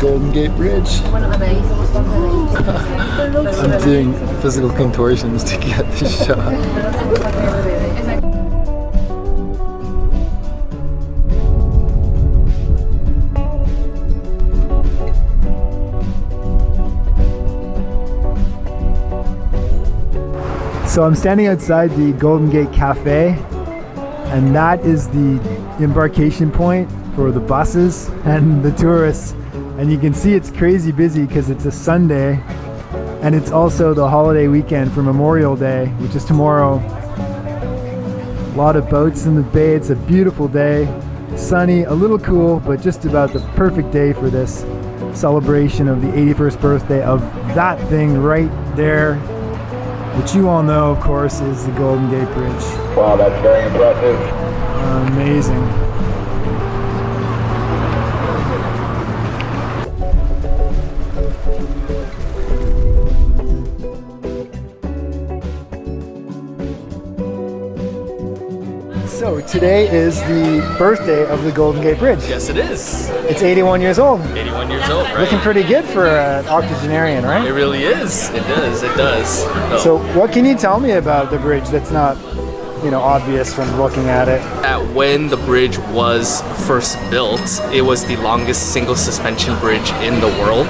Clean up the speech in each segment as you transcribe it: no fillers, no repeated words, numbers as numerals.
Golden Gate Bridge. I'm doing physical contortions to get this shot. So I'm standing outside the Golden Gate Cafe, and that is the embarkation point for the buses and the tourists. And you can see it's crazy busy because it's a Sunday, and it's also the holiday weekend for Memorial Day, which is tomorrow. A lot of boats in the bay. It's a beautiful day, sunny, a little cool, but just about the perfect day for this celebration of the 81st birthday of that thing right there, which you all know, of course, is the Golden Gate Bridge. Wow, that's very impressive. Amazing. So today is the birthday of the Golden Gate Bridge. Yes, it is. It's 81 years old. 81 years old, right? Looking pretty good for an octogenarian, right? It really is. It does. It does. So what can you tell me about the bridge that's not, obvious from looking at it? When the bridge was first built, it was the longest single suspension bridge in the world.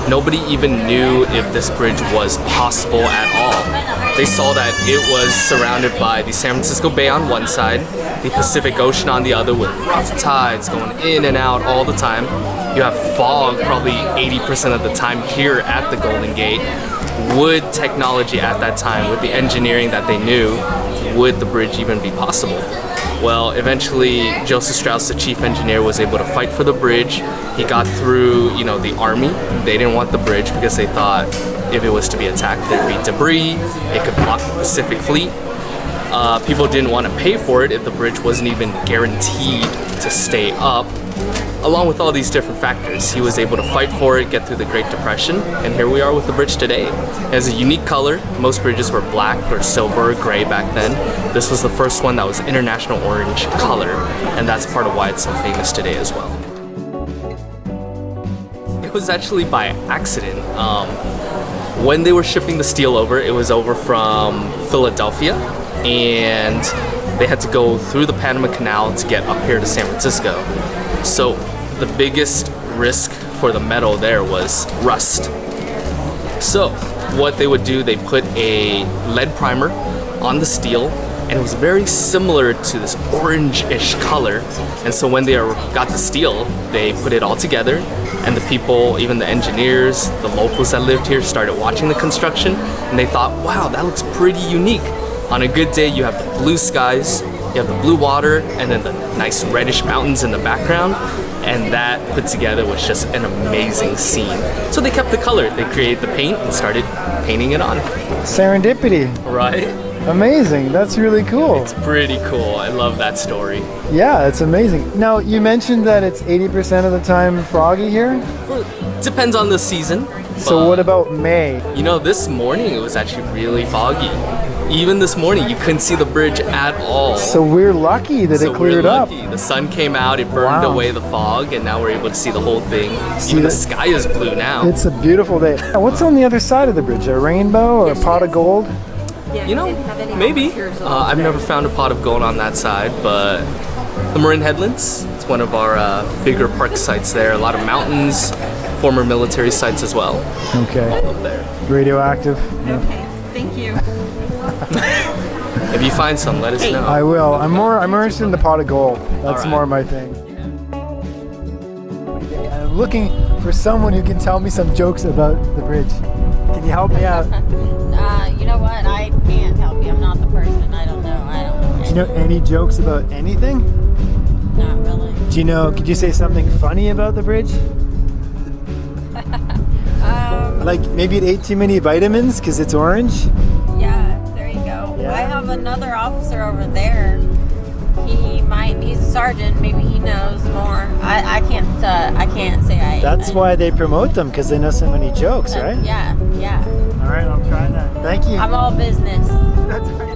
Nobody even knew if this bridge was possible at all. They saw that it was surrounded by the San Francisco Bay on one side, the Pacific Ocean on the other, with rough tides going in and out all the time. You have fog probably 80% of the time here at the Golden Gate. Would technology at that time, with the engineering that they knew, would the bridge even be possible? Well, eventually Joseph Strauss, the chief engineer, was able to fight for the bridge. He got through, the army. They didn't want the bridge because they thought if it was to be attacked, there'd be debris. It could block the Pacific Fleet. People didn't want to pay for it if the bridge wasn't even guaranteed to stay up. Along with all these different factors, he was able to fight for it, get through the Great Depression, and here we are with the bridge today. It has a unique color. Most bridges were black or silver or gray back then. This was the first one that was international orange color, and that's part of why it's so famous today as well. It was actually by accident. When they were shipping the steel over, it was over from Philadelphia, and they had to go through the Panama Canal to get up here to San Francisco. So the biggest risk for the metal there was rust. So what they would do, they put a lead primer on the steel, and it was very similar to this orange-ish color. And so when they got the steel, they put it all together, and the people, even the engineers, the locals that lived here, started watching the construction, and they thought, wow, that looks pretty unique. On a good day, you have the blue skies, you have the blue water, and then the nice reddish mountains in the background, and that put together was just an amazing scene. So they kept the color. They created the paint and started painting it on. Serendipity. Right? Amazing. That's really cool. It's pretty cool. I love that story. Yeah, it's amazing. Now, you mentioned that it's 80% of the time foggy here? Well, depends on the season. So what about May? This morning it was actually really foggy. Even this morning, you couldn't see the bridge at all. So we're lucky that it cleared up. The sun came out, it burned away the fog, and now we're able to see the whole thing. Even the sky is blue now. It's a beautiful day. What's on the other side of the bridge? A rainbow or a pot of gold? Maybe. I've never found a pot of gold on that side, but the Marin Headlands, it's one of our bigger park sites there. A lot of mountains, former military sites as well. Okay. All up there. Radioactive? Okay, thank you. If you find some, let us know. I will. I'm more interested in the pot of gold. That's more my thing. I'm looking for someone who can tell me some jokes about the bridge. Can you help me out? You know what? I can't help you. I'm not the person. I don't know. Do you know any jokes about anything? Not really. Could you say something funny about the bridge? Like maybe it ate too many vitamins because it's orange? Yeah, there you go. Yeah. I have another officer over there. He's a sergeant. Maybe he knows more. I can't say I. That's why they promote them, because they know so many jokes, right? Yeah. All right, I'll try that. Thank you. I'm all business. That's right.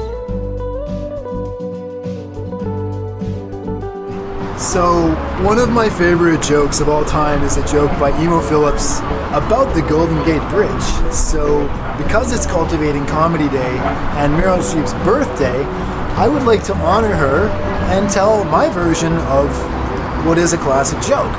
So, one of my favorite jokes of all time is a joke by Emo Phillips about the Golden Gate Bridge. So, because it's Cultivating Comedy Day and Meryl Streep's birthday, I would like to honor her and tell my version of what is a classic joke.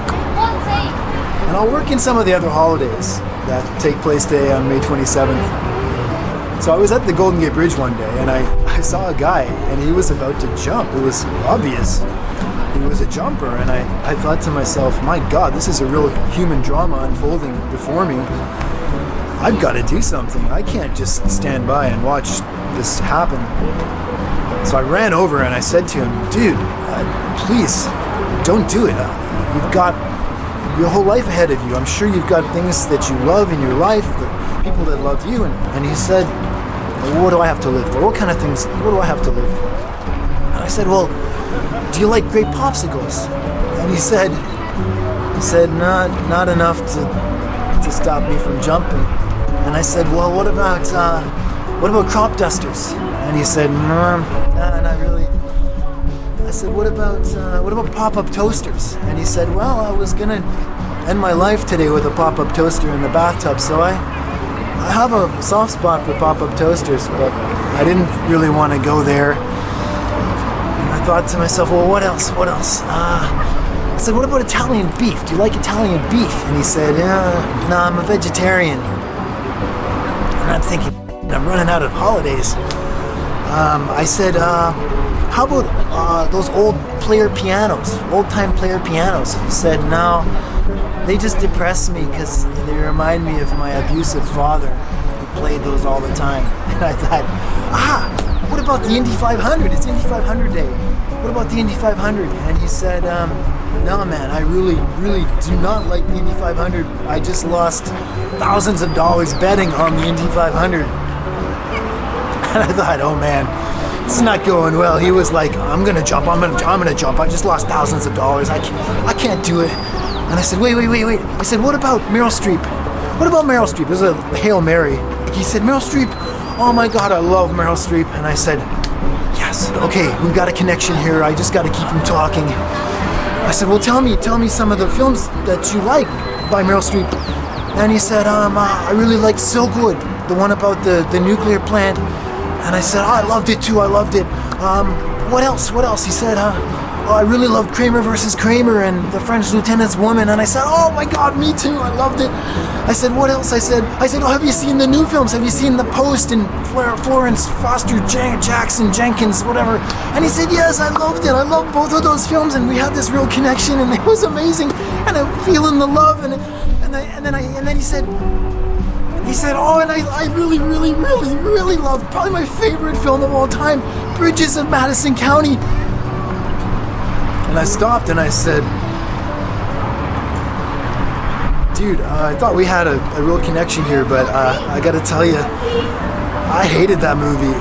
And I'll work in some of the other holidays that take place today on May 27th. So I was at the Golden Gate Bridge one day and I saw a guy and he was about to jump. It was obvious he was a jumper, and I thought to myself, my God, this is a real human drama unfolding before me. I've got to do something. I can't just stand by and watch this happen. So I ran over and I said to him, dude, please don't do it. You've got your whole life ahead of you. I'm sure you've got things that you love in your life, the people that love you. And he said, well, what do I have to live for? What kind of things, what do I have to live for? And I said, well, do you like grape popsicles? And he said, not enough to stop me from jumping. And I said, well, what about crop dusters? And he said, not really. I said, what about pop-up toasters? And he said, well, I was gonna end my life today with a pop-up toaster in the bathtub, so I have a soft spot for pop-up toasters, but I didn't really want to go there. I thought to myself, well, what else? I said, what about Italian beef? Do you like Italian beef? And he said, no, I'm a vegetarian. And I'm thinking, I'm running out of holidays. I said, how about those old-time player pianos? He said, no, they just depress me because they remind me of my abusive father who played those all the time. And I thought, what about the Indy 500? It's Indy 500 day. What about the Indy 500? And he said, no, man, I really do not like the Indy 500. I just lost thousands of dollars betting on the Indy 500. And I thought, oh man, this is not going well. He was like, I'm gonna jump. I just lost thousands of dollars. I can't do it. And I said, wait. I said, what about Meryl Streep? What about Meryl Streep? It was a Hail Mary. He said, Meryl Streep. Oh my God, I love Meryl Streep. And I said, yes. Okay, we've got a connection here. I just got to keep him talking. I said, well, tell me some of the films that you like by Meryl Streep. And he said, I really liked Silkwood, the one about the nuclear plant. And I said, oh, I loved it too. What else? He said, I really loved Kramer versus Kramer and the French Lieutenant's Woman. And I said, oh my God, me too. I loved it. I said, what else? I said, oh, have you seen the new films? Have you seen The Post and Florence Foster Jackson Jenkins, whatever? And he said, yes, I loved it. I loved both of those films, and we had this real connection, and it was amazing. And I'm feeling the love. And then he said, oh, and I really loved, probably my favorite film of all time, Bridges of Madison County. And I stopped and I said, dude, I thought we had a real connection here, but I gotta tell you, I hated that movie.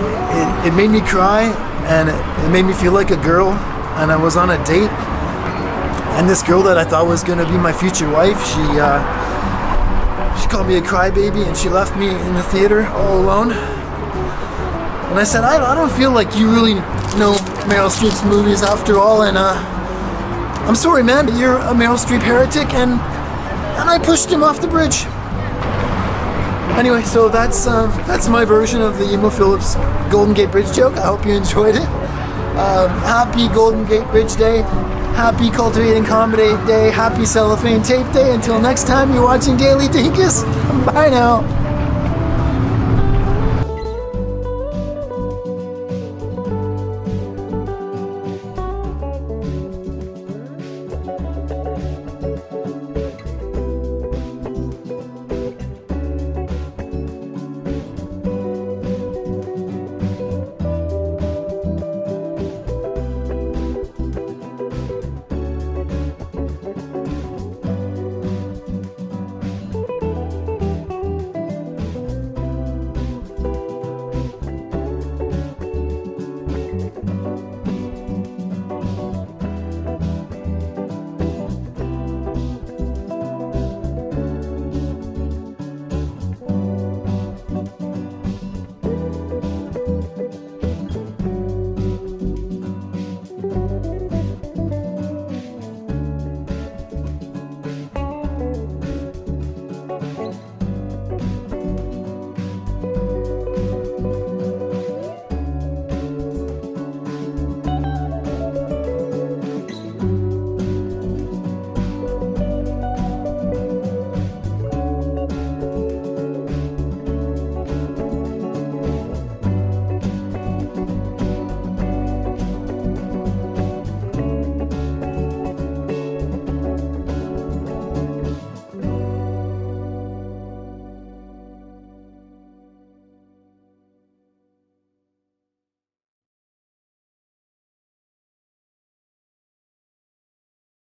It made me cry, and it made me feel like a girl, and I was on a date, and this girl that I thought was gonna be my future wife, she called me a crybaby, and she left me in the theater all alone. And I said, I don't feel like you really know Meryl Streep's movies after all, and I'm sorry, man, you're a Meryl Streep heretic, and I pushed him off the bridge. Anyway, so that's my version of the Emo Phillips Golden Gate Bridge joke. I hope you enjoyed it. Happy Golden Gate Bridge Day. Happy Cultivating Comedy Day. Happy Cellophane Tape Day. Until next time, you're watching Daily Dinkus. Bye now.